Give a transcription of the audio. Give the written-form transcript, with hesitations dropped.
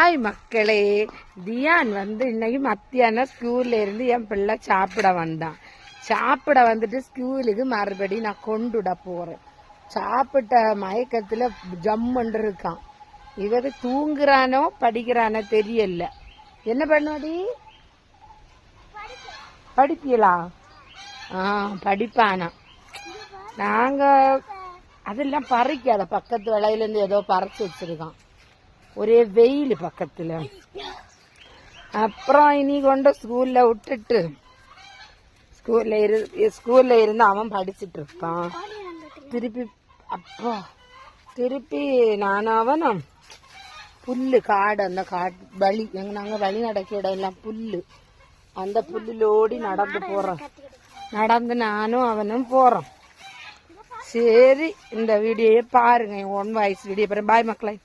Hi மக்களே, தியான் இன்னைக்கு மத்தியானம் ஸ்கூல்ல இருந்து என் பிள்ளை சாப்பிட வந்தான். சாப்பிட வந்துட்டு ஸ்கூலுக்கு மறுபடி நான் கொண்டுட போறேன். சாப்பிட்ட மயக்கத்துல ஜம்முன்னு இருக்கான். இவரு தூங்குறானோ படிக்கிறானோ தெரியல. என்ன பண்ணுவாடி? படிப்பீங்களா? படிப்பானா? நாங்க அதெல்லாம் பறிக்காத, பக்கத்து விலையில இருந்து ஏதோ பறிச்சு வச்சிருக்கான். ஒரே வெயில் பக்கத்துல. அப்புறம் இனி கொண்டு ஸ்கூல்ல விட்டுட்டு ஸ்கூல்ல இருந்து அவன் படிச்சுட்டு இருப்பான். திருப்பி நானும் அவனும் புல்லு காடு, அந்த காடு வழி, நாங்க வழி நடக்க இடம் எல்லாம் புல்லு, அந்த புல்லுலோடி நடந்து போறோம். நடந்து நானும் அவனும் போறோம். சரி, இந்த வீடியோயை பாருங்க, 1 வாய்ஸ் வீடியோ பாருங்க. பாய் மக்களே.